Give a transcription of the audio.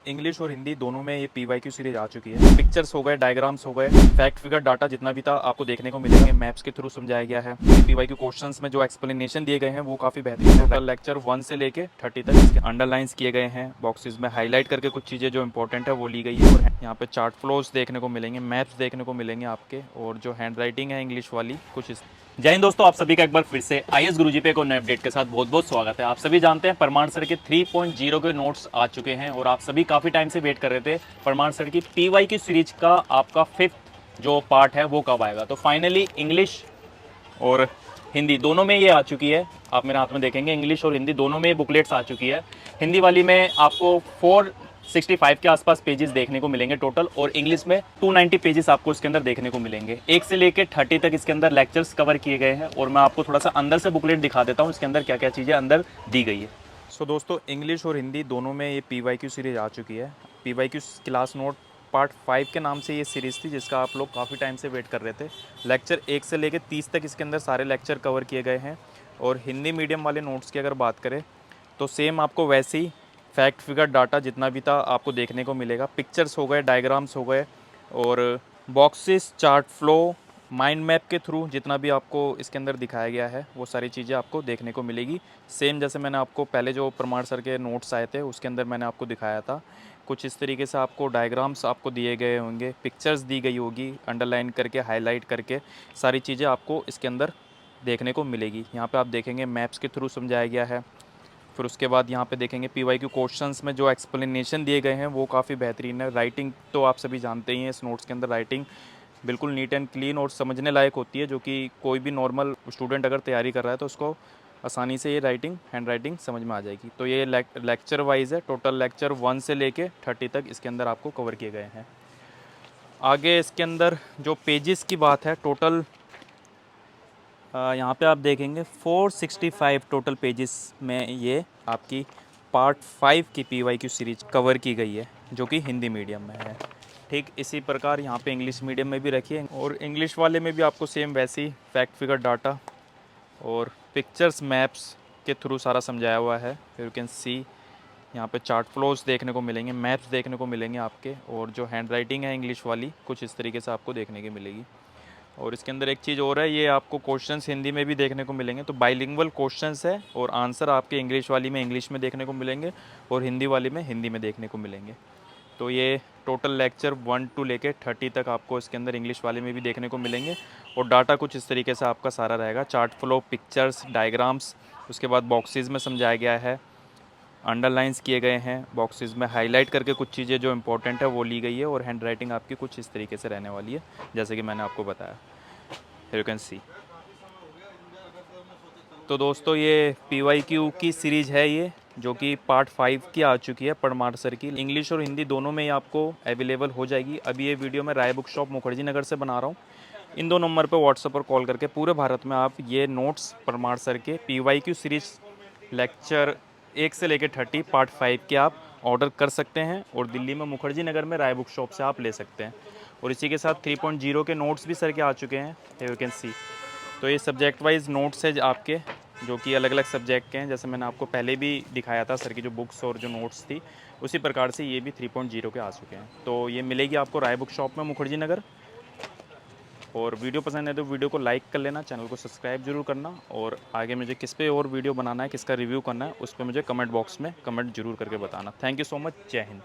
English और हिंदी दोनों में ये पीवाईक्यू सीरीज आ चुकी है। पिक्चर्स हो गए, डायग्राम्स हो गए, फैक्ट फिगर डाटा जितना भी था आपको देखने को मिलेंगे। मैप्स के थ्रू समझाया गया है। पीवाईक्यू क्वेश्चंस में जो एक्सप्लेनेशन दिए गए हैं वो काफ़ी बेहतरीन है। टोटल लेक्चर 1 से लेके 30 तक इसके अंडरलाइंस किए गए हैं। बॉक्सेस में हाईलाइट करके कुछ चीज़ें जो इंपॉर्टेंट है वो ली गई है। और यहाँ पे चार्ट फ्लोज देखने को मिलेंगे, मैप्स देखने को मिलेंगे आपके, और जो हैंड राइटिंग है इंग्लिश वाली कुछ इस। जय हिंद दोस्तों, आप सभी का एक बार फिर से आईएएस गुरुजी पे एक और नए अपडेट के साथ बहुत बहुत स्वागत है। आप सभी जानते हैं प्रमाण सर के 3.0 के नोट्स आ चुके हैं और आप सभी काफ़ी टाइम से वेट कर रहे थे प्रमाण सर की पीवाई की सीरीज का आपका 5th जो पार्ट है वो कब आएगा। तो फाइनली इंग्लिश और हिंदी दोनों में ये आ चुकी है। आप मेरे हाथ में देखेंगे इंग्लिश और हिंदी दोनों में बुकलेट्स आ चुकी है। हिंदी वाली में आपको 465 के आसपास पेजेस देखने को मिलेंगे टोटल, और इंग्लिश में 290 पेजेस आपको इसके अंदर देखने को मिलेंगे। 1 से लेकर 30 तक इसके अंदर लेक्चर्स कवर किए गए हैं और मैं आपको थोड़ा सा अंदर से बुकलेट दिखा देता हूँ इसके अंदर क्या क्या चीज़ें अंदर दी गई है। सो दोस्तों, इंग्लिश और हिंदी दोनों में ये पीवाईक्यू सीरीज आ चुकी है। पीवाईक्यू क्लास नोट पार्ट 5 के नाम से ये सीरीज़ थी जिसका आप लोग काफ़ी टाइम से वेट कर रहे थे। लेक्चर 1 से लेकर 30 तक इसके अंदर सारे लेक्चर कवर किए गए हैं। और हिंदी मीडियम वाले नोट्स की अगर बात करें तो सेम आपको वैसे ही फैक्ट फिगर डाटा जितना भी था आपको देखने को मिलेगा। पिक्चर्स हो गए, डायग्राम्स हो गए, और boxes, chart flow, mind map के थ्रू जितना भी आपको इसके अंदर दिखाया गया है वो सारी चीज़ें आपको देखने को मिलेगी। सेम जैसे मैंने आपको पहले जो प्रमाण सर के नोट्स आए थे उसके अंदर मैंने आपको दिखाया था, कुछ इस तरीके से आपको डायग्राम्स आपको दिए गए होंगे, पिक्चर्स दी गई होगी अंडरलाइन करके, हाईलाइट करके, सारी चीज़ें आपको इसके अंदर देखने को मिलेगी। यहाँ पे आप देखेंगे मैप्स के थ्रू समझाया गया है। फिर उसके बाद यहाँ पे देखेंगे पीवाईक्यू क्वेश्चंस में जो एक्सप्लेनेशन दिए गए हैं वो काफ़ी बेहतरीन है। राइटिंग तो आप सभी जानते ही हैं, इस नोट्स के अंदर राइटिंग बिल्कुल नीट एंड क्लीन और समझने लायक होती है, जो कि कोई भी नॉर्मल स्टूडेंट अगर तैयारी कर रहा है तो उसको आसानी से ये राइटिंग, हैंड राइटिंग समझ में आ जाएगी। तो ये लेक्चर वाइज है। टोटल लेक्चर 1 से लेके 30 तक इसके अंदर आपको कवर किए गए हैं। आगे इसके अंदर जो पेजेस की बात है, टोटल यहाँ पे आप देखेंगे 465 टोटल पेजेस में ये आपकी पार्ट 5 की पीवाईक्यू सीरीज कवर की गई है, जो कि हिंदी मीडियम में है। ठीक इसी प्रकार यहाँ पे इंग्लिश मीडियम में भी रखी है, और इंग्लिश वाले में भी आपको सेम वैसी फैक्ट फिगर डाटा और पिक्चर्स, मैप्स के थ्रू सारा समझाया हुआ है। यू कैन सी यहाँ पे चार्ट फ्लोज देखने को मिलेंगे, मैप्स देखने को मिलेंगे आपके, और जो हैंड राइटिंग है इंग्लिश वाली कुछ इस तरीके से आपको देखने की मिलेगी। और इसके अंदर एक चीज़ और है, ये आपको क्वेश्चंस हिंदी में भी देखने को मिलेंगे। तो बाइलिंगुअल क्वेश्चंस है और आंसर आपके इंग्लिश वाली में इंग्लिश में देखने को मिलेंगे और हिंदी वाली में हिंदी में देखने को मिलेंगे। तो ये टोटल लेक्चर 1 टू लेके 30 तक आपको इसके अंदर इंग्लिश वाले में भी देखने को मिलेंगे। और डाटा कुछ इस तरीके से आपका सारा रहेगा। चार्ट फ्लो, पिक्चर्स, डायग्राम्स, उसके बाद बॉक्सेस में समझाया गया है, अंडरलाइंस किए गए हैं, बॉक्सेस में हाईलाइट करके कुछ चीज़ें जो इंपॉर्टेंट है वो ली गई है, और हैंड राइटिंग आपकी कुछ इस तरीके से रहने वाली है जैसे कि मैंने आपको बताया। You can see. तो दोस्तों, ये पीवाईक्यू की सीरीज़ है ये, जो कि पार्ट 5 की आ चुकी है परमार सर की। इंग्लिश और हिंदी दोनों में ही आपको अवेलेबल हो जाएगी। अभी ये वीडियो मैं राय बुक शॉप मुखर्जी नगर से बना रहा हूँ। इन दो नंबर पे व्हाट्सएप पर कॉल करके पूरे भारत में आप ये नोट्स परमार सर के पीवाईक्यू सीरीज लेक्चर 1 से लेकर 30 पार्ट 5 के आप ऑर्डर कर सकते हैं, और दिल्ली में मुखर्जी नगर में राय बुक शॉप से आप ले सकते हैं। और इसी के साथ 3.0 के नोट्स भी सर के आ चुके हैं, यू कैन सी। तो ये सब्जेक्ट वाइज नोट्स है आपके, जो कि अलग अलग सब्जेक्ट के हैं। जैसे मैंने आपको पहले भी दिखाया था सर की जो बुक्स और जो नोट्स थी, उसी प्रकार से ये भी 3.0 के आ चुके हैं। तो ये मिलेगी आपको राय बुक शॉप में मुखर्जी नगर। और वीडियो पसंद है तो वीडियो को लाइक कर लेना, चैनल को सब्सक्राइब जरूर करना, और आगे मुझे किस पे और वीडियो बनाना है, किसका रिव्यू करना है, उस पर मुझे कमेंट बॉक्स में कमेंट जरूर करके बताना। Thank you so much. जय हिंद।